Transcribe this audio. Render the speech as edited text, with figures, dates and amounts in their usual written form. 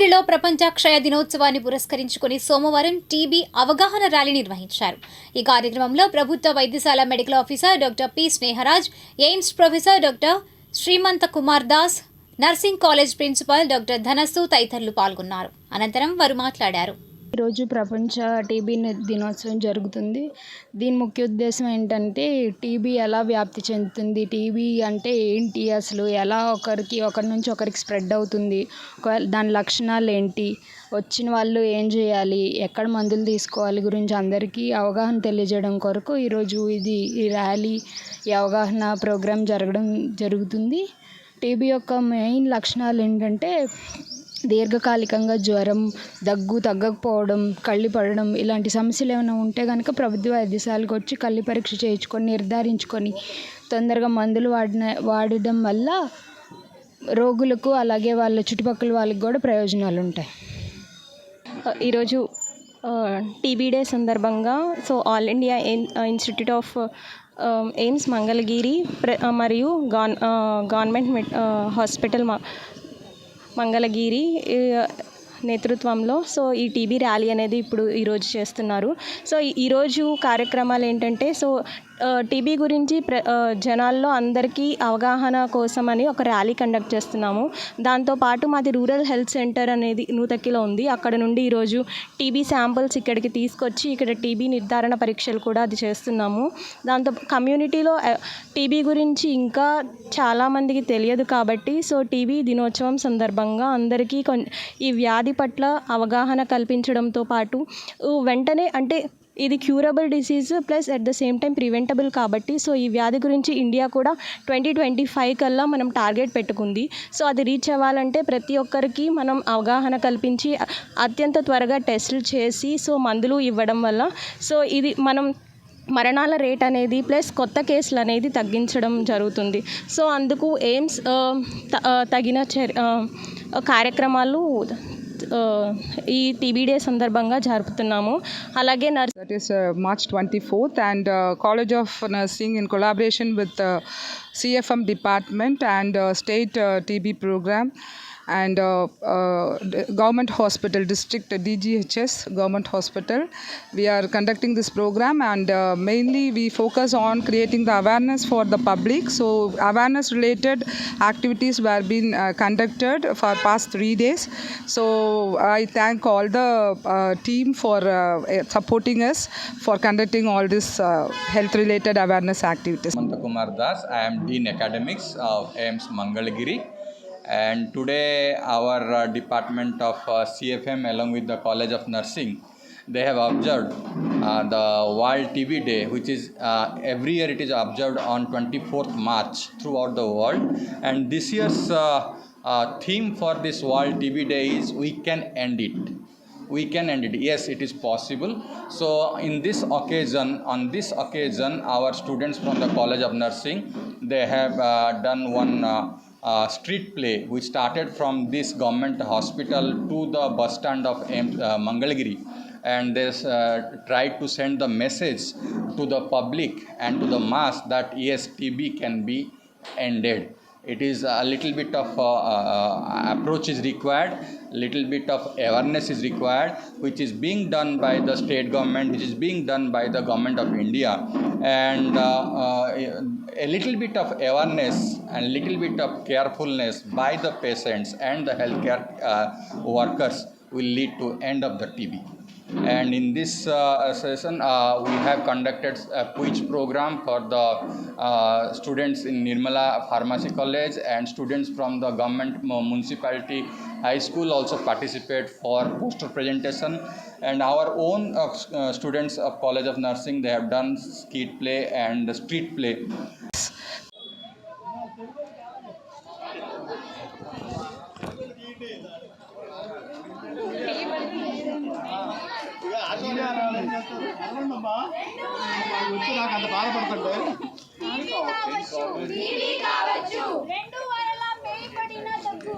మంగళగిరిలో ప్రపంచ క్షయ దినోత్సవాన్ని పురస్కరించుకుని సోమవారం టీబీ అవగాహన ర్యాలీ నిర్వహించారు. ఈ కార్యక్రమంలో ప్రభుత్వ వైద్యశాల medical officer doctor P Sneharaj, AIIMS professor doctor Srimanta Kumar Das, nursing college principal doctor Dhanassu తదితరులు పాల్గొన్నారు. అనంతరం వారు మాట్లాడారు. ఈరోజు ప్రపంచ టీబీ దినోత్సవం జరుగుతుంది. దీని ముఖ్య ఉద్దేశం ఏంటంటే టీబీ ఎలా వ్యాప్తి చెందుతుంది, టీబీ అంటే ఏంటి, అసలు ఎలా ఒకరి నుంచి ఒకరికి స్ప్రెడ్ అవుతుంది, దాని లక్షణాలు ఏంటి, వచ్చిన వాళ్ళు ఏం చేయాలి, ఎక్కడ మందులు తీసుకోవాలి గురించి అందరికీ అవగాహన తెలియజేయడం కొరకు ఈరోజు ఈ ర్యాలీ, ఈ అవగాహన ప్రోగ్రాం జరుగుతుంది. టీబీ యొక్క మెయిన్ లక్షణాలు ఏంటంటే దీర్ఘకాలికంగా జ్వరం, దగ్గు తగ్గకపోవడం, కళ్ళు పడడం, ఇలాంటి సమస్యలు ఏమైనా ఉంటే కనుక ప్రభుత్వ వైద్యశాలకు వచ్చి కళ్ళు పరీక్ష చేయించుకొని నిర్ధారించుకొని తొందరగా మందులు వాడడం వల్ల రోగులకు అలాగే వాళ్ళ చుట్టుపక్కల వాళ్ళకి కూడా ప్రయోజనాలు ఉంటాయి. ఈరోజు టీబీ డే సందర్భంగా all India institute of AIIMS Mangalagiri మరియు గవర్నమెంట్ హాస్పిటల్ మంగళగిరి నేతృత్వంలో ఈ టీబీ ర్యాలీ అనేది ఈరోజు చేస్తున్నారు. ఈరోజు కార్యక్రమాలు ఏంటంటే టీబీ గురించి జనాల్లో అందరికీ అవగాహన కోసమని ఒక ర్యాలీ కండక్ట్ చేస్తున్నాము. దాంతోపాటు మాది రూరల్ హెల్త్ సెంటర్ అనేది నూతక్కిలో ఉంది. అక్కడ నుండి ఈరోజు టీబీ శాంపిల్స్ ఇక్కడికి తీసుకొచ్చి ఇక్కడ టీబీ నిర్ధారణ పరీక్షలు కూడా అది చేస్తున్నాము. దాంతో కమ్యూనిటీలో టీబీ గురించి ఇంకా చాలామందికి తెలియదు కాబట్టి టీబీ దినోత్సవం సందర్భంగా అందరికీ ఈ వ్యాధి పట్ల అవగాహన కల్పించడంతో పాటు వెంటనే అంటే ఇది curable disease plus at the same time preventable కాబట్టి ఈ వ్యాధి గురించి ఇండియా కూడా 2025 కల్లా మనం టార్గెట్ పెట్టుకుంది. అది రీచ్ అవ్వాలంటే ప్రతి ఒక్కరికి మనం అవగాహన కల్పించి అత్యంత త్వరగా టెస్టులు చేసి మందులు ఇవ్వడం వల్ల ఇది మనం మరణాల రేట్ అనేది ప్లస్ కొత్త కేసులు అనేది తగ్గించడం జరుగుతుంది. అందుకు ఎయిమ్స్ తగిన కార్యక్రమాలు ఈ టీబీ డే సందర్భంగా జరుపుతున్నాము. అలాగే That is March 24th and College of Nursing in collaboration with CFM department and state TB program and government hospital, district DGHS government hospital, we are conducting this program and mainly we focus on creating the awareness for the public. Awareness related activities were being conducted for past 3 days. I thank all the team for supporting us for conducting all this health related awareness activities. Srimanta Kumar Das, I am Dean Academics of AIIMS Mangalagiri. And today our department of CFM along with the College of Nursing, they have observed the World TB Day, which is every year it is observed on 24th March throughout the world. And this year's theme for this World TB Day is We Can End It. We can end it. Yes, it is possible. On this occasion, our students from the College of Nursing, they have done one street play which started from this government hospital to the bus stand of Mangalagiri, and they tried to send the message to the public and to the mass that yes, TB can be ended. It is a little bit of approach is required, little bit of awareness is required, which is being done by the state government, which is being done by the government of India, and a little bit of awareness and little bit of carefulness by the patients and the healthcare workers will lead to end of the TB. And in this session we have conducted a quiz program for the students in Nirmala Pharmacy College, and students from the government municipality high school also participate for poster presentation, and our own students of College of Nursing, they have done skit play and street play. TB కావచ్చు 2 వారాల పేయబడిన దగ్గు